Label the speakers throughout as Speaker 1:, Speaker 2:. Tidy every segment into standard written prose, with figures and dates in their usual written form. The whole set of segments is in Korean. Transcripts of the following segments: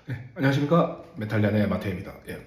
Speaker 1: 네, 안녕하십니까. 메탈리안의 마태입니다. 예.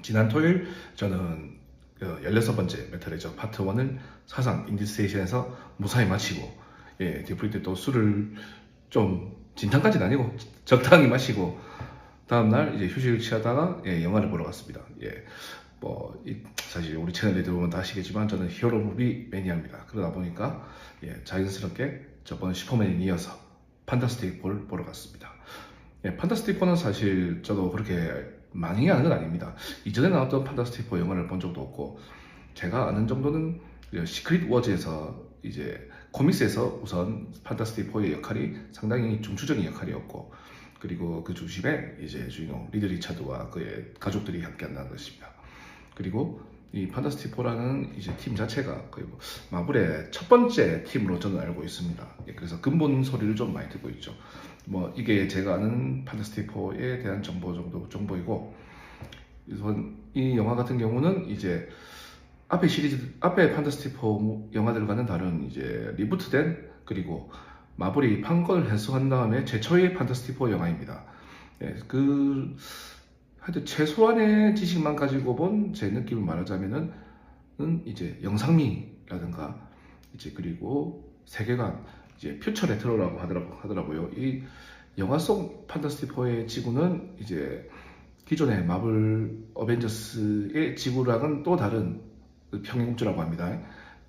Speaker 1: 지난 토요일 저는 그 16번째 메탈레저 파트 1을 사상 인디스테이션에서 무사히 마치고, 디프리 때 또 술을 좀 진탕까지는 아니고 적당히 마시고 다음날 이제 휴식을 취하다가 영화를 보러 갔습니다. 사실 우리 채널에 들어오면 다 아시겠지만 저는 히어로 무비 매니아입니다. 그러다 보니까 자연스럽게 저번 슈퍼맨에 이어서 판타스틱 4를 보러 갔습니다. 판타스틱 4는 사실 저도 그렇게 많이 아는 건 아닙니다. 이전에 나왔던 판타스틱 4 영화를 본 적도 없고, 제가 아는 정도는 시크릿 워즈에서 이제 코믹스에서 우선 판타스틱 4의 역할이 상당히 중추적인 역할이었고, 그리고 그 중심에 이제 주인공 리드 리차드와 그의 가족들이 함께 한다는 것입니다. 그리고 이 판타스틱 4라는 이제 팀 자체가 거의 마블의 첫 번째 팀으로 저는 알고 있습니다. 그래서 근본 소리를 좀 많이 듣고 있죠. 이게 제가 아는 판타스틱 4에 대한 정보이고, 우선 이 영화 같은 경우는 이제 앞에 판타스틱 4 영화들과는 다른 이제 리부트된, 그리고 마블이 판권을 해소한 다음에 최초의 판타스틱 4 영화입니다. 하여튼 최소한의 지식만 가지고 본 제 느낌을 말하자면은 이제 영상미라든가 이제 그리고 세계관, 이제 퓨처 레트로라고 하더라고요. 이 영화 속 판타스틱 4의 지구는 이제 기존의 마블 어벤져스의 지구랑은 또 다른 평행우주라고 합니다.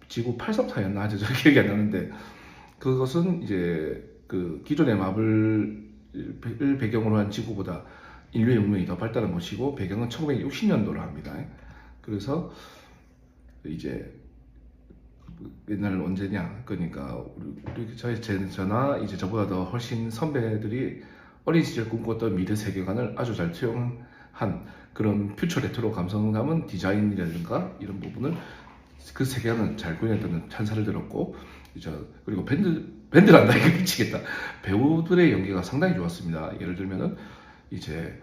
Speaker 1: 지구 834였나 아주 잘 기억이 안 나는데, 그것은 이제 그 기존의 마블을 배경으로 한 지구보다 인류의 문명이 더 발달한 곳이고, 배경은 1960년도로 합니다. 그래서 이제 옛날 언제냐, 그러니까 저나 이제 저보다 더 훨씬 선배들이 어린 시절 꿈꿨던 미래 세계관을 아주 잘 투영한 그런 퓨처 레트로 감성 담은 디자인이라든가 이런 부분을, 그 세계관을 잘 구현했다는 찬사를 들었고, 그리고 밴드란다 이거 미치겠다. 배우들의 연기가 상당히 좋았습니다. 예를 들면은 이제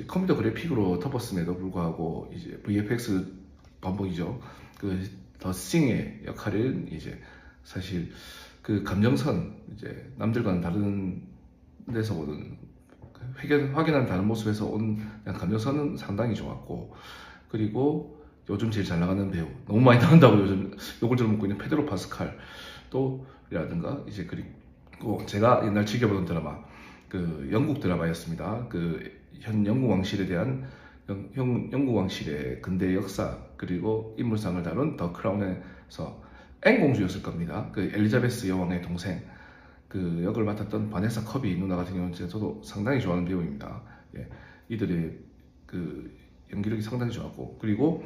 Speaker 1: 컴퓨터 그래픽으로 덮었음에도 불구하고 이제 VFX 반복이죠. 그 더 싱의 역할은 이제 사실 그 감정선, 이제 남들과는 다른 데서 오는 확연한 다른 모습에서 온 감정선은 상당히 좋았고, 그리고 요즘 제일 잘 나가는 배우, 너무 많이 나온다고 요즘 욕을 들어먹고 있는 페드로 파스칼 또라든가, 이제 그리고 제가 옛날 즐겨보던 드라마, 그 영국 드라마였습니다. 그 현 영국 왕실에 대한 영국 왕실의 근대 역사 그리고 인물상을 다룬 더 크라운에서 앵공주였을 겁니다. 그 엘리자베스 여왕의 동생 그 역을 맡았던 바네사 커비 누나 같은 경우는 저도 상당히 좋아하는 배우입니다. 이들의 그 연기력이 상당히 좋았고, 그리고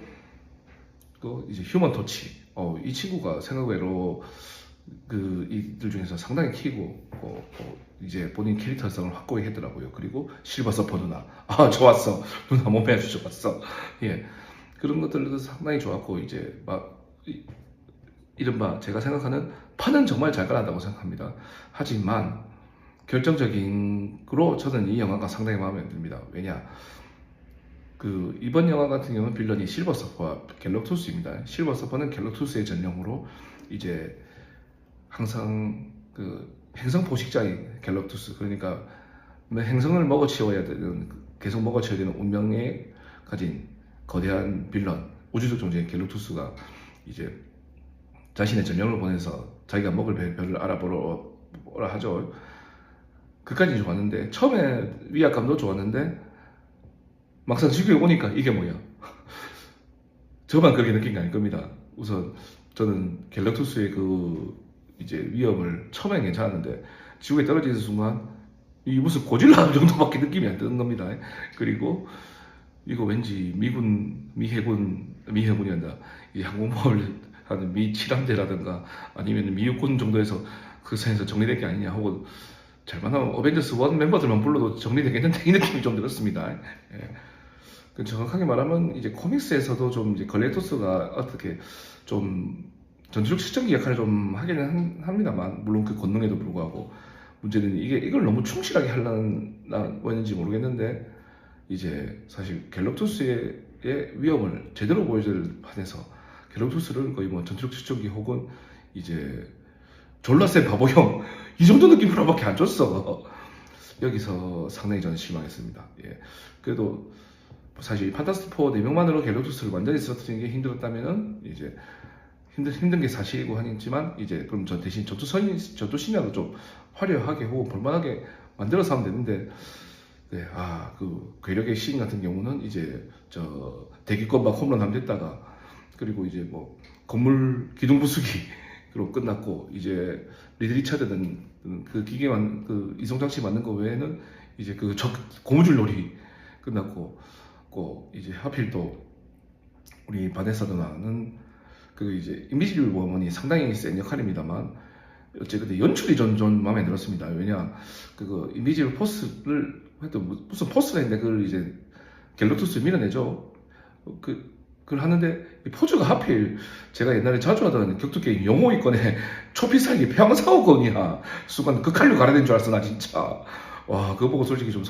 Speaker 1: 또 이제 휴먼 토치, 이 친구가 생각외로 그 이들 중에서 상당히 키고 이제 본인 캐릭터성을 확고히 했더라고요. 그리고 실버 서퍼 누나, 좋았어. 누나 몸매 아주 좋았어. 그런 것들도 상당히 좋았고, 이제 이른바 제가 생각하는 판은 정말 잘 깔았다고 생각합니다. 하지만 결정적인 거로 저는 이 영화가 상당히 마음에 듭니다. 왜냐, 그 이번 영화 같은 경우는 빌런이 실버 서퍼와 갤럭투스입니다. 실버 서퍼는 갤럭투스의 전령으로 이제 항상 그 행성 포식자인 갤럭투스, 그러니까 행성을 먹어치워야 되는, 계속 먹어치워야 되는 운명에 가진 거대한 빌런, 우주적 존재인 갤럭투스가 이제 자신의 전령을 보내서 자기가 먹을 별을 알아보러 하죠. 그까지 좋았는데, 처음에 위압감도 좋았는데 막상 지구에 오니까 이게 뭐야. 저만 그렇게 느낀 게 아닐 겁니다. 우선 저는 갤럭투스의 그 이제 위협을 처음엔 괜찮았는데 지구에 떨어지는 순간 이 무슨 고질라 정도밖에 느낌이 안 드는 겁니다. 그리고 이거 왠지 미해군이란다, 이 항공모함을 하는 미 7함대라든가 아니면 미 육군 정도에서 그 선에서 정리될 게 아니냐, 혹은 잘만하면 어벤져스 1 멤버들만 불러도 정리되겠는데 이 느낌이 좀 들었습니다. 정확하게 말하면 이제 코믹스에서도 좀 이제 걸레토스가 어떻게 좀 전투력 측정기 역할을 좀 하기는 합니다만, 물론 그 권능에도 불구하고 문제는 이걸 너무 충실하게 하려는 원인지 모르겠는데, 이제 사실 갤럭투스의 위험을 제대로 보여줄 판에서 갤럭투스를 거의 전투력 측정기 혹은 이제 졸라 센 바보형 이 정도 느낌으로밖에 안 줬어. 여기서 상당히 저는 실망했습니다. 예. 그래도 사실 판타스틱 4 4명만으로 갤럭투스를 완전히 쓰러뜨리는 게 힘들었다면은 이제 힘든 게 사실이고 하지만 이제 그럼 저 대신 전투 신화도 좀 화려하게 혹은 볼만하게 만들어서 하면 되는데 네, 그 괴력의 신 같은 경우는 이제 저 대기권 막 홈런 하면 됐다가 그리고 이제 뭐 건물 기둥 부수기로 끝났고 이제 리드 리차드는 그 기계만 그 이송 장치 만든 거 외에는 이제 그 고무줄 놀이 끝났고 이제 하필 또 우리 바네사 누나는 그 이제 인비지블 워먼이 상당히 센 역할입니다만 어쨌든 연출이 전 마음에 들었습니다. 왜냐 그거 인비지블 포스를 하여튼 무슨 포스가 있는데 그걸 이제 갤럭투스 밀어내죠. 그걸 하는데 이 포즈가 하필 제가 옛날에 자주 하던 격투 게임 영호위권에 초피살기 평사오건이야. 순간 그 칼로 갈아낸 줄 알았어 나 진짜. 와 그거 보고 솔직히 좀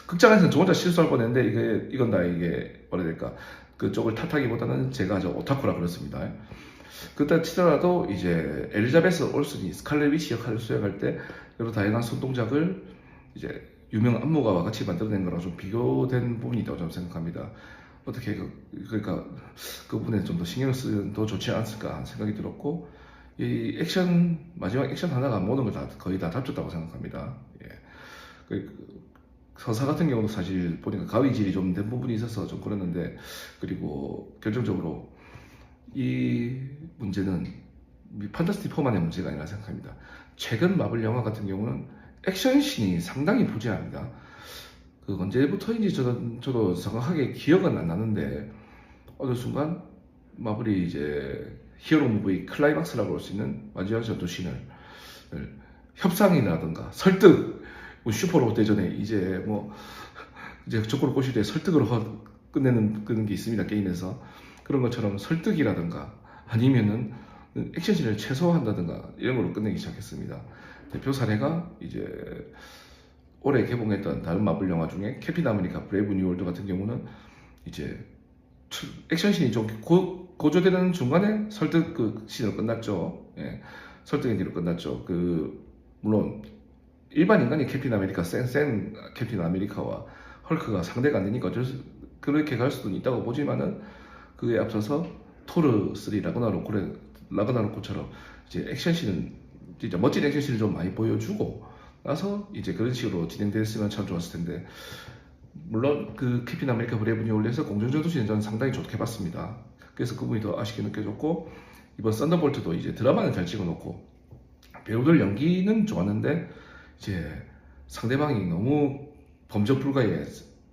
Speaker 1: 극장에서는 저 혼자 실수할 뻔했는데 이건 다 이게 뭐라 해야 될까 그쪽을 탓하기보다는 제가 저 오타쿠라 그렇습니다. 그때 치더라도 이제 엘리자베스 올슨이 스칼렛 위치 역할을 수행할 때 여러 다양한 손동작을 이제 유명 안무가와 같이 만들어낸 거랑 좀 비교된 부분이 있다고 저는 생각합니다. 어떻게 그러니까 그 부분에 좀 더 신경을 쓰면 더 좋지 않았을까 생각이 들었고 이 마지막 액션 하나가 모든 걸 거의 다 답줬다고 생각합니다. 예. 서사 같은 경우도 사실 보니까 가위질이 좀 된 부분이 있어서 좀 그랬는데 그리고 결정적으로 이 문제는 판타스틱 4만의 문제가 아니라 생각합니다. 최근 마블 영화 같은 경우는 액션씬이 상당히 부재합니다. 그 언제부터인지 저도 정확하게 기억은 안 나는데 어느 순간 마블이 이제 히어로 무비 클라이막스라고 볼 수 있는 마지막 전투씬을 협상이라든가 설득 슈퍼로봇 대전에 이제 적으로 꼬실 때 설득으로 끝내는 그런 게 있습니다. 게임에서 그런 것처럼 설득이라든가 아니면은 액션씬을 최소화한다든가 이런 걸로 끝내기 시작했습니다. 대표 사례가 이제 올해 개봉했던 다른 마블 영화 중에 캡틴 아메리카 브레이브 뉴 월드 같은 경우는 이제 액션씬이 좀 고조되는 중간에 설득 그 씬으로 끝났죠. 예, 설득의 뒤로 끝났죠. 물론 일반 인간이 캡틴 아메리카 센 캡틴 아메리카와 헐크가 상대가 안 되니까 그렇게 갈 수도 있다고 보지만은 그에 앞서서 토르 3 라그나로크처럼 이제 액션씬은 진짜 멋진 액션씬을 좀 많이 보여주고 나서 이제 그런 식으로 진행됐으면 참 좋았을 텐데 물론 그 캡틴 아메리카 브레이브 뉴 월드에서 공중전투씬은 저는 상당히 좋게 봤습니다. 그래서 그 부분이 더 아쉽게 느껴졌고 이번 썬더볼트도 이제 드라마는 잘 찍어놓고 배우들 연기는 좋았는데 이제 상대방이 너무 범접 불가의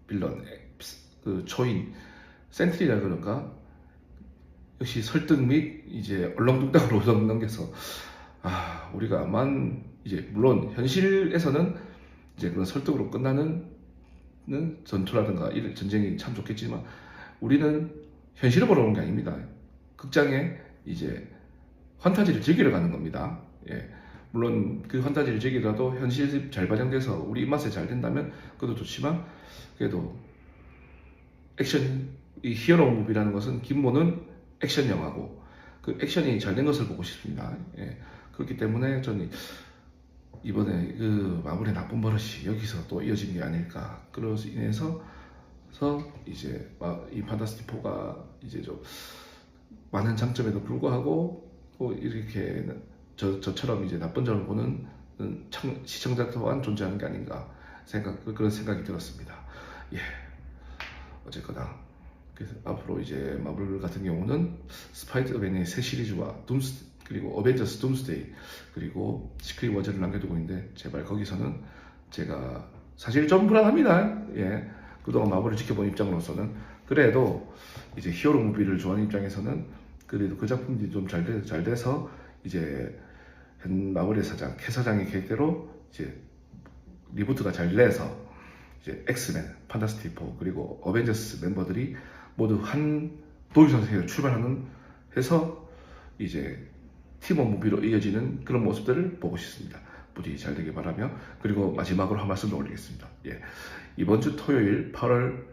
Speaker 1: 빌런 그 초인 센트리라 그런가 역시 설득 및 이제 얼렁뚱땅으로 넘겨서 우리가 이제 물론 현실에서는 이제 그런 설득으로 끝나는 전투라든가 이런 전쟁이 참 좋겠지만 우리는 현실을 보러 온 게 아닙니다. 극장에 이제 환타지를 즐기러 가는 겁니다. 예. 물론 그 환타지를 즐기더라도 현실이 잘 반영돼서 우리 입맛에 잘 된다면 그것도 좋지만 그래도 이 히어로 무비라는 것은 기본은 액션 영화고 그 액션이 잘 된 것을 보고 싶습니다. 예. 그렇기 때문에 저는 이번에 그 마블의 나쁜 버릇이 여기서 또 이어진 게 아닐까. 그로 인해서 이제 이 판타스틱 4가 이제 좀 많은 장점에도 불구하고 또 이렇게 저처럼 이제 나쁜 점을 보는 시청자 또한 존재하는 게 아닌가 그런 생각이 들었습니다. 예. 어쨌거나 그래서 앞으로 이제 마블 같은 경우는 스파이더맨의 새 시리즈와 그리고 어벤져스 둠스데이 그리고 시크릿 워즈를 남겨두고 있는데 제발 거기서는 제가 사실 좀 불안합니다. 예. 그동안 마블을 지켜본 입장으로서는 그래도 이제 히어로 무비를 좋아하는 입장에서는 그래도 그 작품들이 좀 잘 돼서 이제 현 마블의 캐 사장의 계획대로 이제 리부트가 잘 돼서 이제 엑스맨, 판타스틱 4 그리고 어벤져스 멤버들이 모두 한 도유선세로 출발하는 해서 이제 팀원 무비로 이어지는 그런 모습들을 보고 싶습니다. 부디 잘 되길 바라며 그리고 마지막으로 한 말씀 더 올리겠습니다. 예. 이번 주 토요일 8월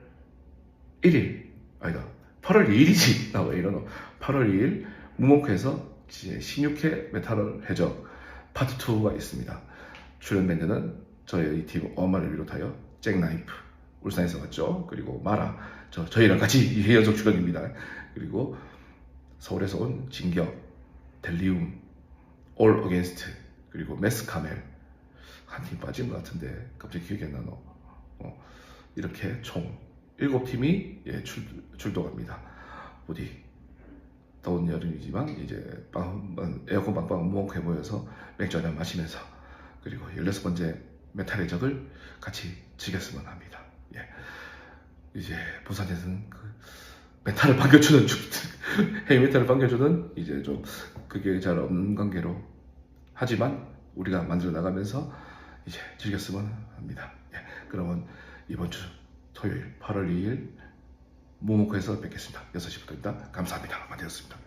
Speaker 1: 1일 8월 2일이지 왜 이러노 8월 2일 무몽크에서 16회 메탈 해적 파트 2가 있습니다. 출연 밴드는 저희 팀 엄마를 비롯하여 잭나이프 울산에서 왔죠. 그리고 마라 저희랑 같이 연속 출연입니다. 그리고 서울에서 온 진격, 델리움, 올 어게인스트, 그리고 메스카멜 한 팀 빠진 것 같은데 갑자기 기억이 안 나노. 이렇게 총 7팀이 출동합니다. 부디 더운 여름이지만 이제 에어컨 빵빵 몽크에 모여서 맥주 한잔 마시면서 그리고 16번째 메탈의 적을 같이 즐겼으면 합니다. 예. 이제 부산에서는 그 메탈을 반겨주는 헤이메탈을 반겨주는 이제 좀 그게 잘 없는 관계로 하지만 우리가 만들어 나가면서 이제 즐겼으면 합니다. 예. 그러면 이번 주 토요일 8월 2일 모모코에서 뵙겠습니다. 6시부터입니다. 감사합니다. 마태였습니다.